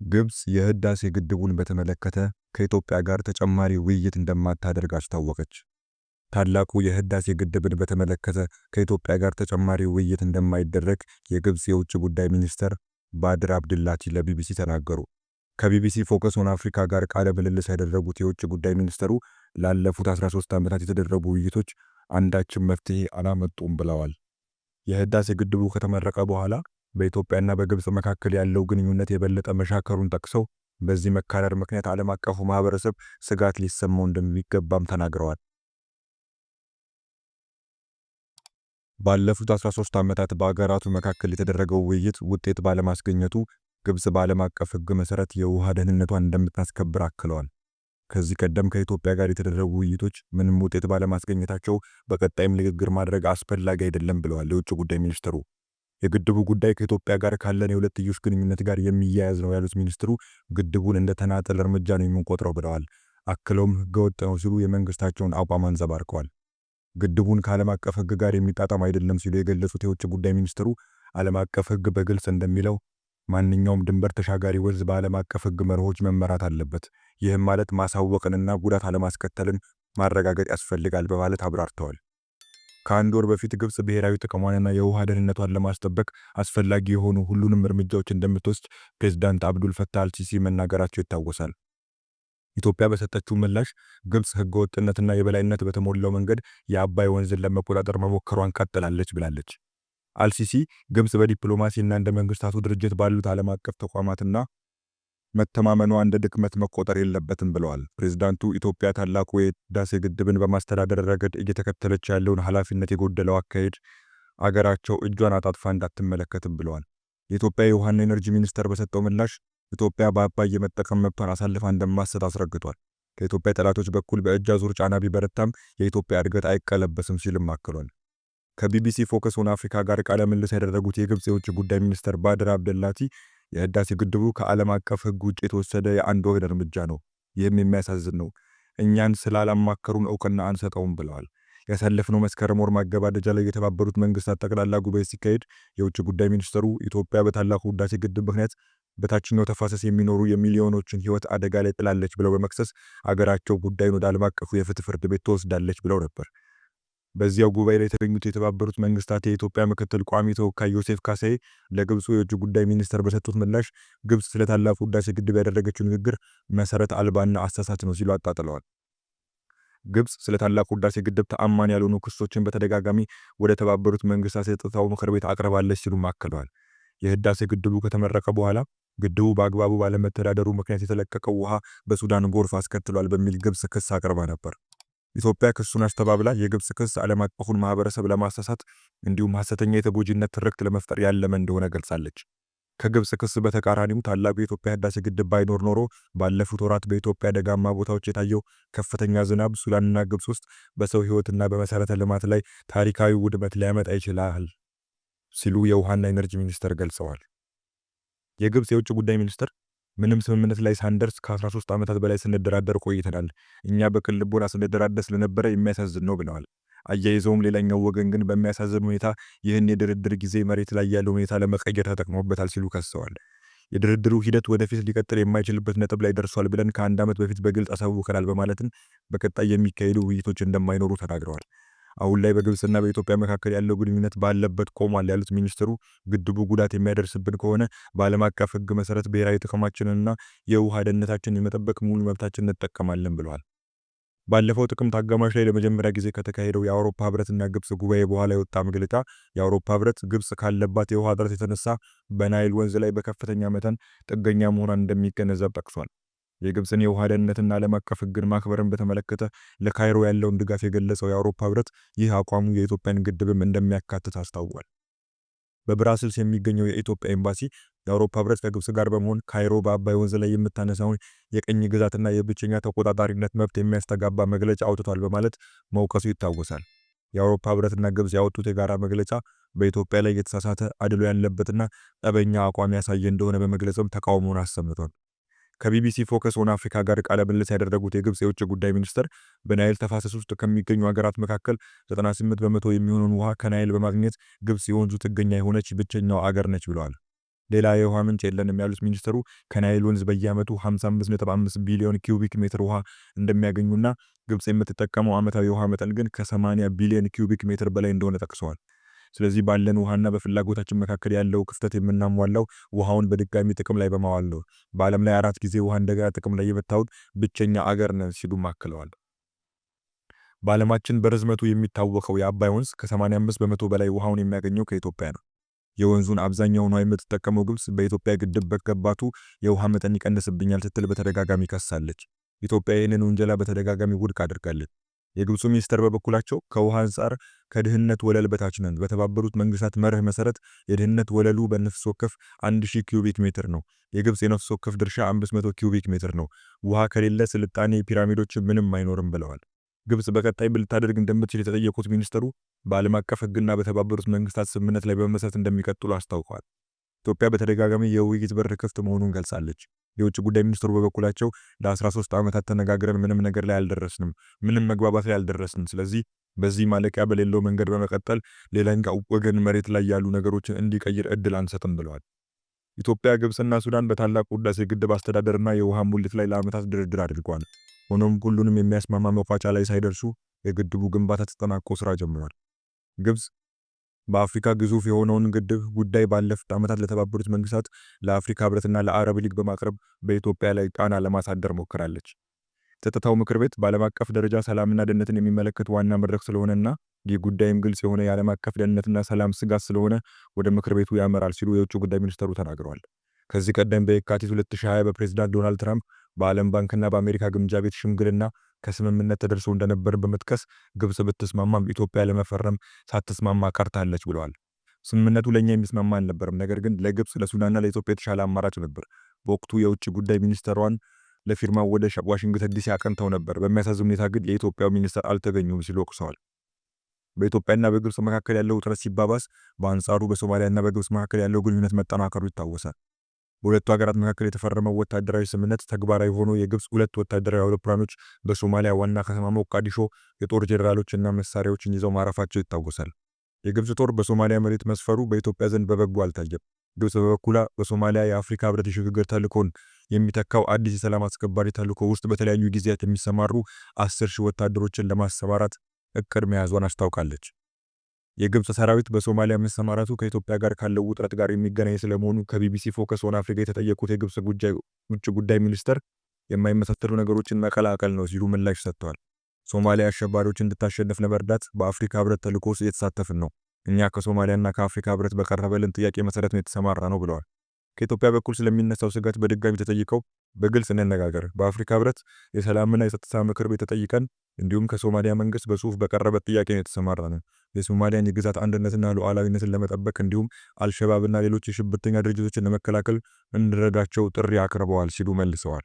ግብጽ የህዳሴ ግድቡን በተመለከተ ከኢትዮጵያ ጋር ተጨማሪ ውይይት እንደማታደርግ አስታወቀች። ታላቁ የህዳሴ ግድብን በተመለከተ ከኢትዮጵያ ጋር ተጨማሪ ውይይት እንደማይደረግ የግብጽ የውጭ ጉዳይ ሚኒስትር ባድር አብድላቲ ለቢቢሲ ተናገሩ። ከቢቢሲ ፎከስ ኦን አፍሪካ ጋር ቃለ ምልልስ ያደረጉት የውጭ ጉዳይ ሚኒስትሩ ላለፉት 13 ዓመታት የተደረጉ ውይይቶች አንዳችም መፍትሄ አላመጡም ብለዋል። የህዳሴ ግድቡ ከተመረቀ በኋላ በኢትዮጵያና በግብጽ መካከል ያለው ግንኙነት የበለጠ መሻከሩን ጠቅሰው በዚህ መካረር ምክንያት ዓለም አቀፉ ማህበረሰብ ስጋት ሊሰማው እንደሚገባም ተናግረዋል። ባለፉት 13 ዓመታት በአገራቱ መካከል የተደረገው ውይይት ውጤት ባለማስገኘቱ ግብጽ በዓለም አቀፍ ሕግ መሰረት የውሃ ደህንነቷን እንደምታስከብር አክለዋል። ከዚህ ቀደም ከኢትዮጵያ ጋር የተደረጉ ውይይቶች ምንም ውጤት ባለማስገኘታቸው በቀጣይም ንግግር ማድረግ አስፈላጊ አይደለም ብለዋል የውጭ ጉዳይ ሚኒስትሩ። የግድቡ ጉዳይ ከኢትዮጵያ ጋር ካለን የሁለትዮሽ ግንኙነት ጋር የሚያያዝ ነው ያሉት ሚኒስትሩ ግድቡን እንደ ተናጠል እርምጃ ነው የምንቆጥረው ብለዋል። አክለውም ህገወጥ ነው ሲሉ የመንግስታቸውን አቋም አንጸባርቀዋል። ግድቡን ከዓለም አቀፍ ህግ ጋር የሚጣጣም አይደለም ሲሉ የገለጹት የውጭ ጉዳይ ሚኒስትሩ ዓለም አቀፍ ህግ በግልጽ እንደሚለው ማንኛውም ድንበር ተሻጋሪ ወንዝ በዓለም አቀፍ ህግ መርሆች መመራት አለበት። ይህም ማለት ማሳወቅንና ጉዳት አለማስከተልን ማረጋገጥ ያስፈልጋል በማለት አብራርተዋል። ከአንድ ወር በፊት ግብጽ ብሔራዊ ጥቅሟንና የውሃ ደህንነቷን ለማስጠበቅ አስፈላጊ የሆኑ ሁሉንም እርምጃዎች እንደምትወስድ ፕሬዝዳንት አብዱል ፈታህ አልሲሲ መናገራቸው ይታወሳል። ኢትዮጵያ በሰጠችው ምላሽ ግብጽ ህገወጥነትና የበላይነት በተሞላው መንገድ የአባይ ወንዝን ለመቆጣጠር መሞከሯን ቀጥላለች ብላለች። አልሲሲ ግብጽ በዲፕሎማሲና እንደ መንግስታቱ ድርጅት ባሉት ዓለም አቀፍ ተቋማትና መተማመኗ እንደ ድክመት መቆጠር የለበትም ብለዋል። ፕሬዝዳንቱ ኢትዮጵያ ታላቁ የህዳሴ ግድብን በማስተዳደር ረገድ እየተከተለች ያለውን ኃላፊነት የጎደለው አካሄድ አገራቸው እጇን አጣጥፋ እንዳትመለከትም ብለዋል። የኢትዮጵያ የውሃና ኤነርጂ ሚኒስቴር በሰጠው ምላሽ ኢትዮጵያ በአባይ የመጠቀም መብቷን አሳልፋ እንደማትሰጥ አስረግጧል። ከኢትዮጵያ ጠላቶች በኩል በእጅ አዙር ጫና ቢበረታም የኢትዮጵያ እድገት አይቀለበስም ሲልም አክሏል። ከቢቢሲ ፎከስ ኦን አፍሪካ ጋር ቃለ ምልልስ ያደረጉት የግብጽ የውጭ ጉዳይ ሚኒስትር ባድር አብደላቲ የህዳሴ ግድቡ ከዓለም አቀፍ ህግ ውጭ የተወሰደ የአንድ ወገን እርምጃ ነው፣ ይህም የሚያሳዝን ነው፣ እኛን ስላላማከሩን እውቅና አንሰጠውም ብለዋል። ያሳለፍነው መስከረም ወር ማገባደጃ ላይ የተባበሩት መንግስታት ጠቅላላ ጉባኤ ሲካሄድ የውጭ ጉዳይ ሚኒስትሩ ኢትዮጵያ በታላቁ ህዳሴ ግድብ ምክንያት በታችኛው ተፋሰስ የሚኖሩ የሚሊዮኖችን ህይወት አደጋ ላይ ጥላለች ብለው በመክሰስ አገራቸው ጉዳዩን ወደ ዓለም አቀፉ የፍትህ ፍርድ ቤት ትወስዳለች ብለው ነበር። በዚያው ጉባኤ ላይ የተገኙት የተባበሩት መንግስታት የኢትዮጵያ ምክትል ቋሚ ተወካይ ዮሴፍ ካሳዬ ለግብፁ የውጭ ጉዳይ ሚኒስትር በሰጡት ምላሽ ግብጽ ስለ ታላቁ ህዳሴ ግድብ ያደረገችው ንግግር መሰረት አልባና አሳሳች ነው ሲሉ አጣጥለዋል። ግብጽ ስለ ታላቁ ህዳሴ ግድብ ተአማኒ ያልሆኑ ክሶችን በተደጋጋሚ ወደ ተባበሩት መንግስታት የጸጥታው ምክር ቤት አቅርባለች ሲሉ አክለዋል። የህዳሴ ግድቡ ከተመረቀ በኋላ ግድቡ በአግባቡ ባለመተዳደሩ ምክንያት የተለቀቀው ውሃ በሱዳን ጎርፍ አስከትሏል በሚል ግብጽ ክስ አቅርባ ነበር። ኢትዮጵያ ክሱን አስተባብላ የግብጽ ክስ ዓለም አቀፉን ማህበረሰብ ለማሳሳት እንዲሁም ሐሰተኛ የተጎጂነት ትርክት ለመፍጠር ያለመ እንደሆነ ገልጻለች። ከግብጽ ክስ በተቃራኒው ታላቁ የኢትዮጵያ ህዳሴ ግድብ ባይኖር ኖሮ ባለፉት ወራት በኢትዮጵያ ደጋማ ቦታዎች የታየው ከፍተኛ ዝናብ ሱዳንና ግብጽ ውስጥ በሰው ህይወትና በመሰረተ ልማት ላይ ታሪካዊ ውድመት ሊያመጣ ይችላል ሲሉ የውሃና ኢነርጂ ሚኒስትር ገልጸዋል። የግብጽ የውጭ ጉዳይ ሚኒስትር ምንም ስምምነት ላይ ሳንደርስ ከ13 ዓመታት በላይ ስንደራደር ቆይተናል፣ እኛ በቅን ልቦና ስንደራደር ስለነበረ የሚያሳዝን ነው ብለዋል። አያይዘውም ሌላኛው ወገን ግን በሚያሳዝን ሁኔታ ይህን የድርድር ጊዜ መሬት ላይ ያለው ሁኔታ ለመቀየር ተጠቅሞበታል ሲሉ ከሰዋል። የድርድሩ ሂደት ወደፊት ሊቀጥል የማይችልበት ነጥብ ላይ ደርሷል ብለን ከአንድ ዓመት በፊት በግልጽ አሳውቀናል በማለትም በቀጣይ የሚካሄዱ ውይይቶች እንደማይኖሩ ተናግረዋል። አሁን ላይ በግብጽና በኢትዮጵያ መካከል ያለው ግንኙነት ባለበት ቆሟል ያሉት ሚኒስትሩ ግድቡ ጉዳት የሚያደርስብን ከሆነ በዓለም አቀፍ ህግ መሰረት ብሔራዊ ጥቅማችንንና የውሃ ደህንነታችንን የመጠበቅ ሙሉ መብታችንን እንጠቀማለን ብለዋል። ባለፈው ጥቅምት አጋማሽ ላይ ለመጀመሪያ ጊዜ ከተካሄደው የአውሮፓ ህብረትና ግብጽ ጉባኤ በኋላ የወጣ መግለጫ የአውሮፓ ህብረት ግብጽ ካለባት የውሃ እጥረት የተነሳ በናይል ወንዝ ላይ በከፍተኛ መጠን ጥገኛ መሆኗን እንደሚገነዘብ ጠቅሷል። የግብጽን የውሃ ደህንነትና ዓለም አቀፍ ህግን ማክበርን በተመለከተ ለካይሮ ያለውን ድጋፍ የገለጸው የአውሮፓ ህብረት ይህ አቋሙ የኢትዮጵያን ግድብም እንደሚያካትት አስታውቋል። በብራስልስ የሚገኘው የኢትዮጵያ ኤምባሲ የአውሮፓ ህብረት ከግብጽ ጋር በመሆን ካይሮ በአባይ ወንዝ ላይ የምታነሳውን የቅኝ ግዛትና የብቸኛ ተቆጣጣሪነት መብት የሚያስተጋባ መግለጫ አውጥቷል በማለት መውቀሱ ይታወሳል። የአውሮፓ ህብረትና ግብጽ ያወጡት የጋራ መግለጫ በኢትዮጵያ ላይ የተሳሳተ አድሎ ያለበትና ጠበኛ አቋም ያሳየ እንደሆነ በመግለጽም ተቃውሞውን አሰምቷል። ከቢቢሲ ፎከስ ኦን አፍሪካ ጋር ቃለ ምልልስ ያደረጉት የግብጽ የውጭ ጉዳይ ሚኒስትር በናይል ተፋሰስ ውስጥ ከሚገኙ ሀገራት መካከል 98% የሚሆነውን ውሃ ከናይል በማግኘት ግብጽ የወንዙ ጥገኛ የሆነች ብቸኛው አገር ነች ብለዋል። ሌላ የውሃ ምንጭ የለንም ያሉት ሚኒስትሩ ከናይል ወንዝ በየዓመቱ 55.5 ቢሊዮን ኪዩቢክ ሜትር ውሃ እንደሚያገኙና ግብጽ የምትጠቀመው ዓመታዊ የውሃ መጠን ግን ከ80 ቢሊዮን ኪዩቢክ ሜትር በላይ እንደሆነ ጠቅሰዋል። ስለዚህ ባለን ውሃና በፍላጎታችን መካከል ያለው ክፍተት የምናሟላው ውሃውን በድጋሚ ጥቅም ላይ በማዋል ነው። በዓለም ላይ 4 ጊዜ ውሃ እንደገና ጥቅም ላይ የምታውል ብቸኛ አገር ነን ሲሉም አክለዋል። በዓለማችን በርዝመቱ የሚታወቀው የአባይ ወንዝ ከ85 በመቶ በላይ ውሃውን የሚያገኘው ከኢትዮጵያ ነው። የወንዙን አብዛኛውን ውሃ የምትጠቀመው ግብጽ በኢትዮጵያ ግድብ መገንባቱ የውሃ መጠን ይቀንስብኛል ስትል በተደጋጋሚ ከሳለች። ኢትዮጵያ ይህንን ውንጀላ በተደጋጋሚ ውድቅ አድርጋለች። የግብፁ ሚኒስተር በበኩላቸው ከውሃ አንጻር ከድህነት ወለል በታች ነን። በተባበሩት መንግስታት መርህ መሰረት የድህነት ወለሉ በነፍስ ወከፍ 1000 ኪዩቢክ ሜትር ነው። የግብፅ የነፍስ ወከፍ ድርሻ 500 ኪዩቢክ ሜትር ነው። ውሃ ከሌለ ስልጣኔ ፒራሚዶች ምንም አይኖርም ብለዋል። ግብጽ በቀጣይ ምን ልታደርግ እንደምትችል የተጠየቁት ሚኒስተሩ በዓለም አቀፍ ሕግና በተባበሩት መንግስታት ስምምነት ላይ በመመስረት እንደሚቀጥሉ አስታውቀዋል። ኢትዮጵያ በተደጋጋሚ የውይይት በር ክፍት መሆኑን ገልጻለች። የውጭ ጉዳይ ሚኒስትሩ በበኩላቸው ለ13 ዓመታት ተነጋግረን ምንም ነገር ላይ አልደረስንም፣ ምንም መግባባት ላይ አልደረስንም። ስለዚህ በዚህ ማለቂያ በሌለው መንገድ በመቀጠል ሌላኛው ወገን መሬት ላይ ያሉ ነገሮችን እንዲቀይር እድል አንሰጥም ብለዋል። ኢትዮጵያ፣ ግብጽና ሱዳን በታላቁ ህዳሴ ግድብ አስተዳደርና የውሃ ሙሌት ላይ ለዓመታት ድርድር አድርገዋል። ሆኖም ሁሉንም የሚያስማማ መቋጫ ላይ ሳይደርሱ የግድቡ ግንባታ ተጠናቆ ስራ ጀምሯል። ግብጽ በአፍሪካ ግዙፍ የሆነውን ግድብ ጉዳይ ባለፉት ዓመታት ለተባበሩት መንግስታት፣ ለአፍሪካ ህብረትና ለአረብ ሊግ በማቅረብ በኢትዮጵያ ላይ ጫና ለማሳደር ሞክራለች። ጸጥታው ምክር ቤት በዓለም አቀፍ ደረጃ ሰላምና ደህንነትን የሚመለከት ዋና መድረክ ስለሆነና ይህ ጉዳይም ግልጽ የሆነ የዓለም አቀፍ ደህንነትና ሰላም ስጋት ስለሆነ ወደ ምክር ቤቱ ያመራል ሲሉ የውጭ ጉዳይ ሚኒስትሩ ተናግረዋል። ከዚህ ቀደም በየካቲት 2020 በፕሬዝዳንት ዶናልድ ትራምፕ በዓለም ባንክና በአሜሪካ ግምጃ ቤት ሽምግልና ከስምምነት ተደርሶ እንደነበር በመጥቀስ ግብጽ ብትስማማም ኢትዮጵያ ለመፈረም ሳትስማማ ቀርታለች ብለዋል። ስምምነቱ ለኛ የሚስማማ አልነበረም፣ ነገር ግን ለግብጽ ለሱዳንና ለኢትዮጵያ የተሻለ አማራጭ ነበር። በወቅቱ የውጭ ጉዳይ ሚኒስትሯን ለፊርማው ወደ ዋሽንግተን ዲሲ አቀንተው ነበር። በሚያሳዝን ሁኔታ ግን የኢትዮጵያው ሚኒስትር አልተገኙም ሲሉ ወቅሰዋል። በኢትዮጵያና በግብጽ መካከል ያለው ውጥረት ሲባባስ፣ በአንጻሩ በሶማሊያና በግብጽ መካከል ያለው ግንኙነት መጠናከሩ ይታወሳል። በሁለቱ ሀገራት መካከል የተፈረመው ወታደራዊ ስምምነት ተግባራዊ ሆኖ የግብጽ 2 ወታደራዊ አውሮፕላኖች በሶማሊያ ዋና ከተማ ሞቃዲሾ የጦር ጄኔራሎችና መሳሪያዎችን ይዘው ማረፋቸው ይታወሳል። የግብጽ ጦር በሶማሊያ መሬት መስፈሩ በኢትዮጵያ ዘንድ በበጎ አልታየም። ግብጽ በበኩሏ በሶማሊያ የአፍሪካ ህብረት የሽግግር ተልዕኮን የሚተካው አዲስ የሰላም አስከባሪ ተልዕኮ ውስጥ በተለያዩ ጊዜያት የሚሰማሩ 10,000 ወታደሮችን ለማሰማራት እቅድ መያዟን አስታውቃለች። የግብጽ ሰራዊት በሶማሊያ መሰማራቱ ከኢትዮጵያ ጋር ካለው ውጥረት ጋር የሚገናኝ ስለመሆኑ ከቢቢሲ ፎከስ ኦን አፍሪካ የተጠየቁት የግብጽ ውጭ ጉዳይ ሚኒስትር የማይመሳሰሉ ነገሮችን መቀላቀል ነው ሲሉ ምላሽ ሰጥተዋል። ሶማሊያ አሸባሪዎችን እንድታሸንፍ ለመርዳት በአፍሪካ ህብረት ተልዕኮ ውስጥ እየተሳተፍን ነው። እኛ ከሶማሊያና ከአፍሪካ ህብረት በቀረበልን ጥያቄ መሰረት ነው የተሰማራ ነው ብለዋል። ከኢትዮጵያ በኩል ስለሚነሳው ስጋት በድጋሚ ተጠይቀው በግልጽ እንነጋገር፣ በአፍሪካ ህብረት የሰላምና የጸጥታ ምክር ቤት ተጠይቀን እንዲሁም ከሶማሊያ መንግስት በጽሁፍ በቀረበ ጥያቄ ነው የተሰማራነው። የሶማሊያን የግዛት አንድነትና ሉዓላዊነትን ለመጠበቅ እንዲሁም አልሸባብና ሌሎች የሽብርተኛ ድርጅቶችን ለመከላከል እንረዳቸው ጥሪ አቅርበዋል ሲሉ መልሰዋል።